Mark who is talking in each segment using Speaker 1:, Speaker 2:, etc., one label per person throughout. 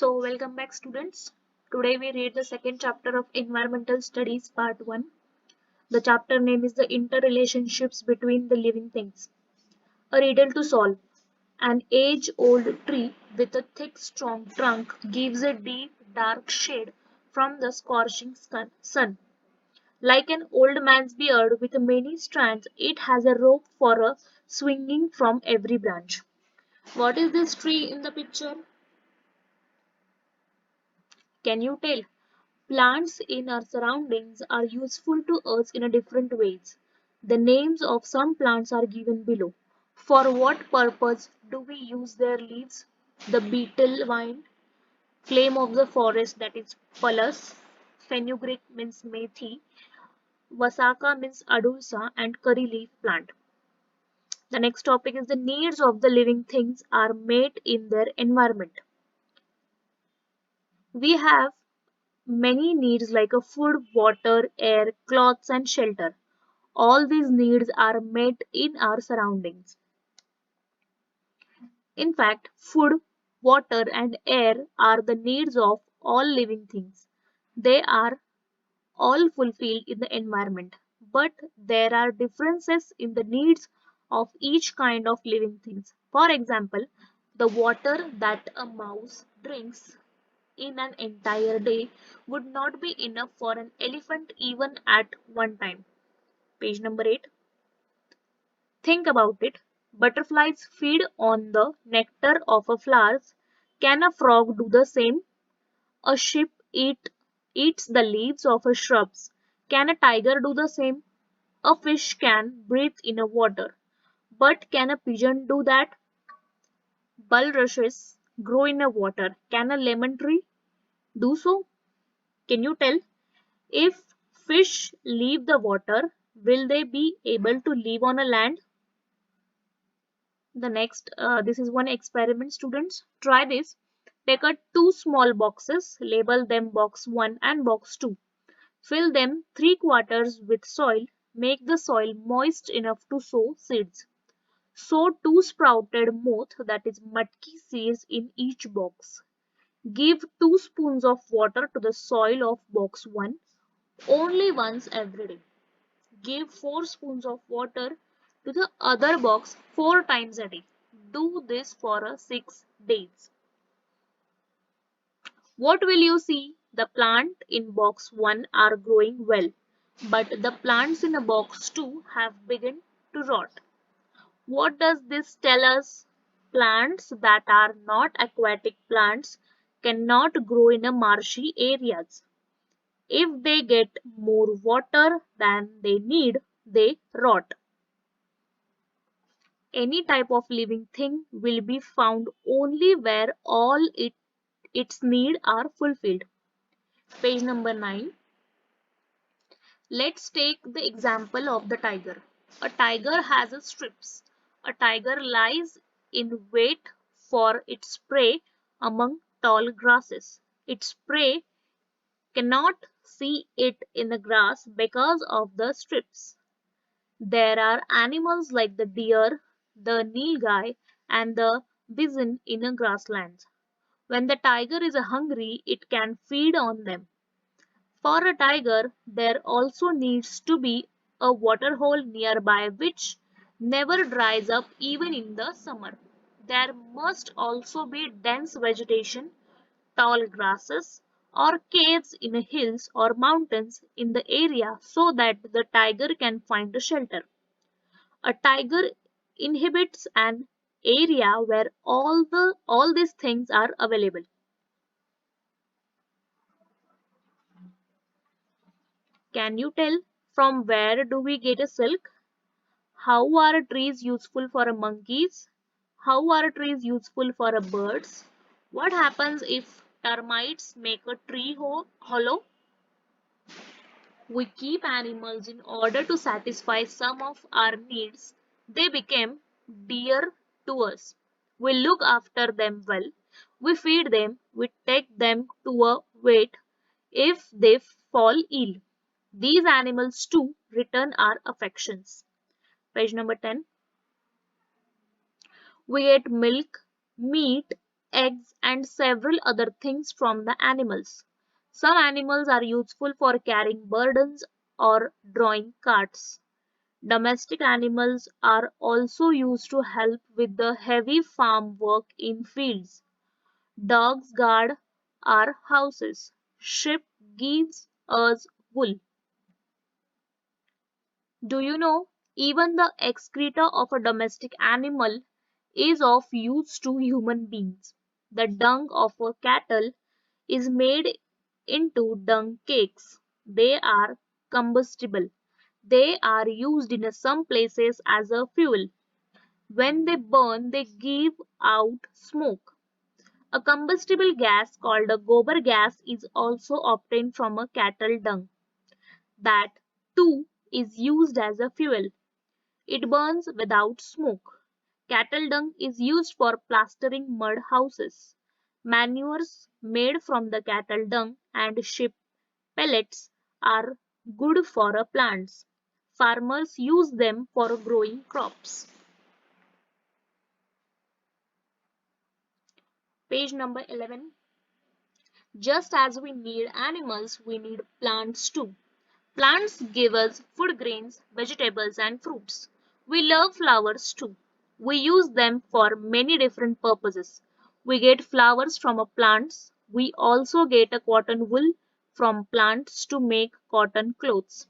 Speaker 1: Welcome back, students. Today we read the second chapter of Environmental Studies, Part 1. The chapter name is The Interrelationships Between the Living Things. A riddle to solve. An age old tree with a thick, strong trunk gives a deep, dark shade from the scorching sun. Like an old man's beard with many strands, it has a rope for a swinging from every branch. What is this tree in the picture? Can you tell? Plants in our surroundings are useful to us in a different ways. The names of some plants are given below. For what purpose do we use their leaves? The beetle vine, flame of the forest that is palus, fenugreek means methi, vasaka means adulsa and curry leaf plant. The next topic is the needs of the living things are met in their environment. We have many needs like a food, water, air, clothes and shelter. All these needs are met in our surroundings. In fact, food, water, and air are the needs of all living things. They are all fulfilled in the environment, but there are differences in the needs of each kind of living things. For example, the water that a mouse drinks in an entire day would not be enough for an elephant even at one time. Page number 8. Think about it. Butterflies feed on the nectar of a flower. Can a frog do the same? A sheep eats the leaves of a shrubs. Can a tiger do the same? A fish can breathe in a water. But can a pigeon do that? Bulrushes grow in a water. Can a lemon tree do so? Can you tell? If fish leave the water, will they be able to live on a land? The next, this is one experiment, students. Try this. Take a two small boxes, label them box 1 and box 2. Fill them 3/4 with soil. Make the soil moist enough to sow seeds. Sow two sprouted moth, that is matki seeds in each box. Give 2 spoons of water to the soil of box 1 only once every day. Give 4 spoons of water to the other box 4 times a day. Do this for 6 days. What will you see? The plant in box 1 are growing well, but the plants in box 2 have begun to rot. What does this tell us? Plants that are not aquatic plants cannot grow in marshy areas. If they get more water than they need, they rot. Any type of living thing will be found only where all its needs are fulfilled. Page number 9. Let's take the example of the tiger. A tiger has a strips. A tiger lies in wait for its prey among tall grasses. Its prey cannot see it in the grass because of the strips. There are animals like the deer, the nilgai, and the bison in a grasslands. When the tiger is hungry, it can feed on them. For a tiger, there also needs to be a water hole nearby which never dries up even in the summer. There must also be dense vegetation, tall grasses, or caves in hills or mountains in the area so that the tiger can find a shelter. A tiger inhabits an area where all these things are available. Can you tell from where do we get a silk? How are trees useful for monkeys? How are trees useful for birds? What happens if termites make a tree hollow? We keep animals in order to satisfy some of our needs. They become dear to us. We look after them well. We feed them. We take them to a vet if they fall ill. These animals too return our affections. Page number 10. We eat milk, meat, eggs, and several other things from the animals. Some animals are useful for carrying burdens or drawing carts. Domestic animals are also used to help with the heavy farm work in fields. Dogs guard our houses. Sheep gives us wool. Do you know, even the excreta of a domestic animal is of use to human beings. The dung of a cattle is made into dung cakes. They are combustible. They are used in some places as a fuel. When they burn, they give out smoke. A combustible gas called a gobar gas is also obtained from a cattle dung. That too is used as a fuel. It burns without smoke. Cattle dung is used for plastering mud houses. Manures made from the cattle dung and sheep pellets are good for plants. Farmers use them for growing crops. Page number 11. Just as we need animals, we need plants too. Plants give us food grains, vegetables, and fruits. We love flowers too. We use them for many different purposes. We get flowers from plants. We also get a cotton wool from plants to make cotton clothes.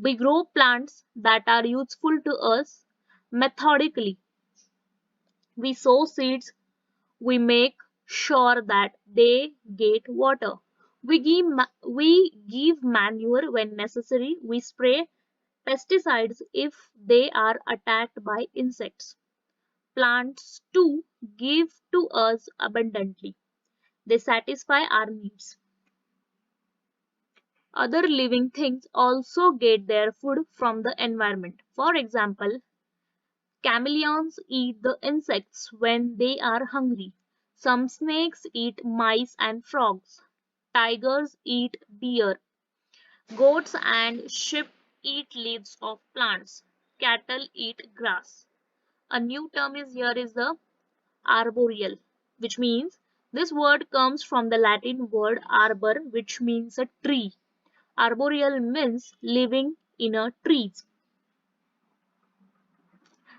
Speaker 1: We grow plants that are useful to us methodically. We sow seeds. We make sure that they get water. We give manure when necessary. We spray pesticides if they are attacked by insects. Plants too give to us abundantly. They satisfy our needs. Other living things also get their food from the environment. For example, chameleons eat the insects when they are hungry. Some snakes eat mice and frogs. Tigers eat deer. Goats and sheep eat leaves of plants. Cattle eat grass. A new term is here is the arboreal, which means this word comes from the Latin word arbor, which means a tree. Arboreal means living in a trees.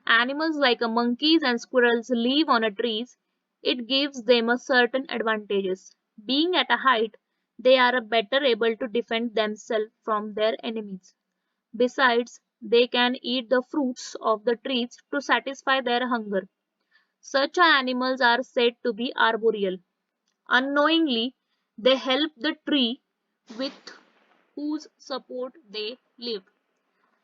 Speaker 1: Animals like monkeys and squirrels live on a trees. It gives them a certain advantages. Being at a height, they are better able to defend themselves from their enemies. Besides, they can eat the fruits of the trees to satisfy their hunger. Such animals are said to be arboreal. Unknowingly, they help the tree with whose support they live.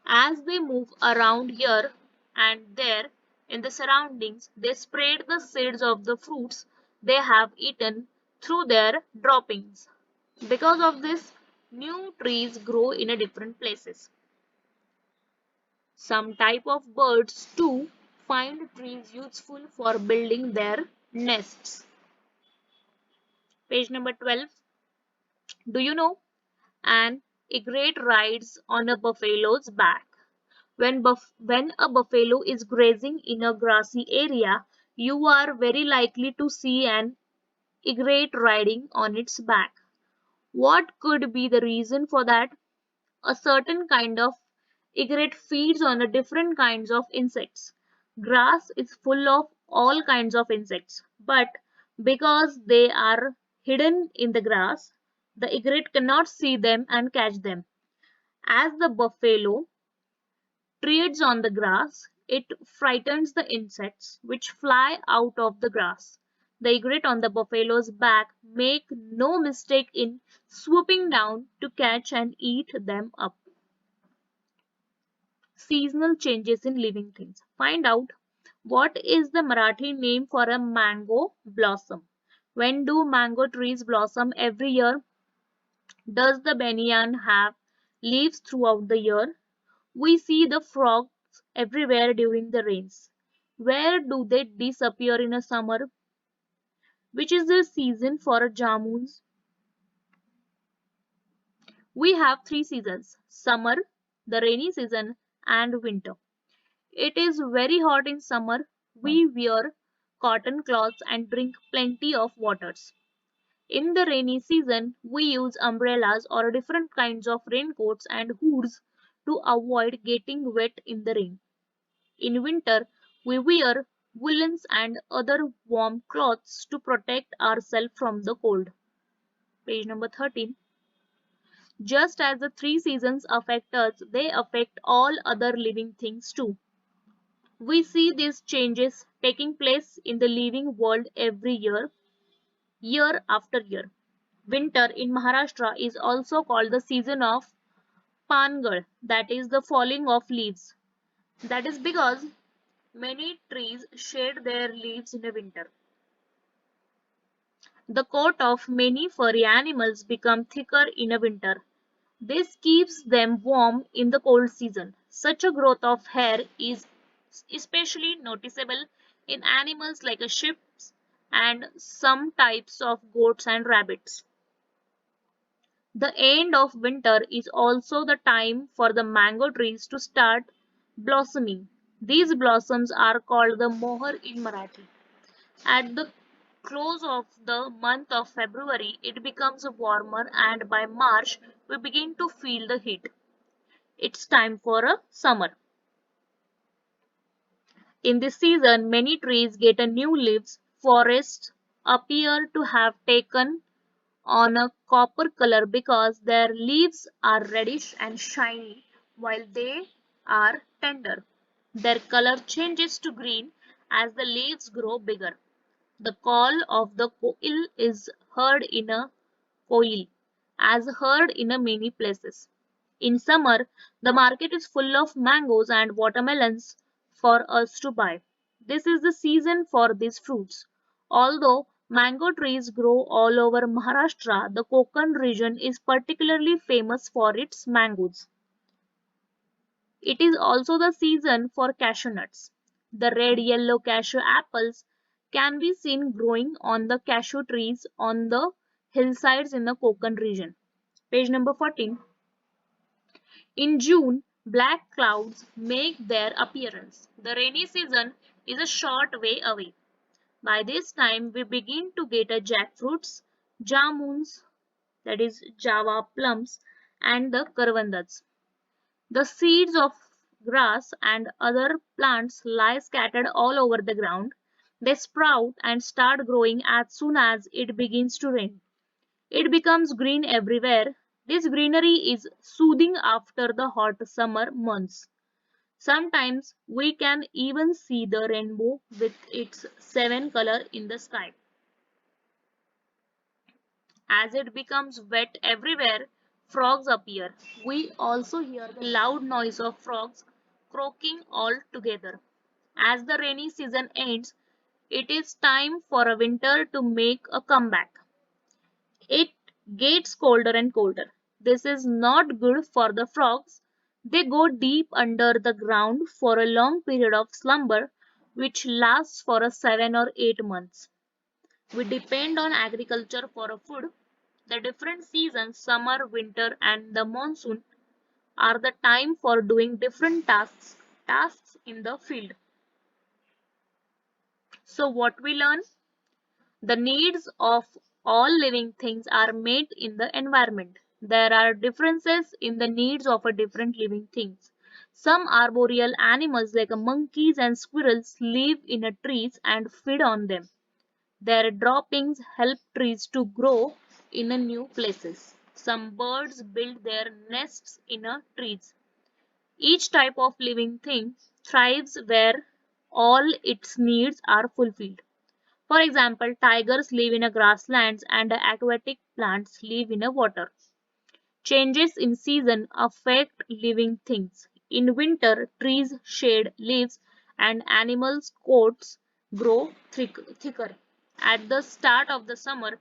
Speaker 1: As they move around here and there in the surroundings, they spread the seeds of the fruits they have eaten through their droppings. Because of this, new trees grow in different places. Some type of birds too find trees useful for building their nests. Page number 12. Do you know? An egret rides on a buffalo's back. When a buffalo is grazing in a grassy area, you are very likely to see an egret riding on its back. What could be the reason for that? A certain kind of egret feeds on a different kinds of insects. Grass is full of all kinds of insects, but because they are hidden in the grass, the egret cannot see them and catch them. As the buffalo treads on the grass, it frightens the insects which fly out of the grass. The egret on the buffalo's back make no mistake in swooping down to catch and eat them up. Seasonal changes in living things. Find out what is the Marathi name for a mango blossom. When do mango trees blossom every year? Does the banyan have leaves throughout the year? We see the frogs everywhere during the rains. Where do they disappear in a summer? Which is the season for jamuns? We have three seasons: summer, the rainy season, and winter. It is very hot in summer. We wear cotton cloths, and drink plenty of waters. In the rainy season, we use umbrellas or different kinds of raincoats and hoods to avoid getting wet in the rain. In winter, we wear woolens and other warm clothes to protect ourselves from the cold. Page number 13. Just as the three seasons affect us, they affect all other living things too. We see these changes taking place in the living world every year, year after year. Winter in Maharashtra is also called the season of Pangal, that is the falling of leaves. That is because many trees shed their leaves in the winter. The coat of many furry animals become thicker in a winter. This keeps them warm in the cold season. Such a growth of hair is especially noticeable in animals like sheep and some types of goats and rabbits. The end of winter is also the time for the mango trees to start blossoming. These blossoms are called the mohar in Marathi. At the close of the month of February, it becomes warmer, and by March, we begin to feel the heat. It's time for a summer. In this season, many trees get a new leaves. Forests appear to have taken on a copper color because their leaves are reddish and shiny while they are tender. Their color changes to green as the leaves grow bigger. The call of the koil is heard in a koil, as heard in a many places. In summer, the market is full of mangoes and watermelons for us to buy. This is the season for these fruits. Although mango trees grow all over Maharashtra, the Konkan region is particularly famous for its mangoes. It is also the season for cashew nuts. The red yellow cashew apples can be seen growing on the cashew trees on the hillsides in the Konkan region. Page number 14. In June, black clouds make their appearance. The rainy season is a short way away. By this time, we begin to get a jackfruits, jamuns, that is Java plums, and the karvandas. The seeds of grass and other plants lie scattered all over the ground. They sprout and start growing as soon as it begins to rain. It becomes green everywhere. This greenery is soothing after the hot summer months. Sometimes we can even see the rainbow with its seven color in the sky. As it becomes wet everywhere, frogs appear. We also hear the loud noise of frogs croaking all together. As the rainy season ends, it is time for a winter to make a comeback. It gets colder and colder. This is not good for the frogs. They go deep under the ground for a long period of slumber, which lasts for 7 or 8 months. We depend on agriculture for food. The different seasons, summer, winter, and the monsoon, are the time for doing different tasks in the field. So, what we learn? The needs of all living things are met in the environment. There are differences in the needs of a different living things. Some arboreal animals like monkeys and squirrels live in a trees and feed on them. Their droppings help trees to grow in a new places. Some birds build their nests in a trees. Each type of living thing thrives where all its needs are fulfilled. For example, tigers live in a grasslands and aquatic plants live in a water. Changes in season affect living things. In winter, trees shed leaves and animals' coats grow thicker. At the start of the summer,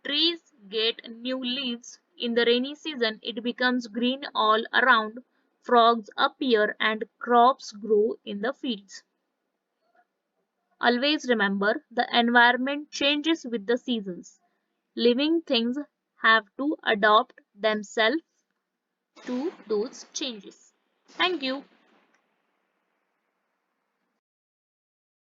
Speaker 1: trees get new leaves. In the rainy season, it becomes green all around. Frogs appear and crops grow in the fields. Always remember, the environment changes with the seasons. Living things have to adapt themselves to those changes. Thank you.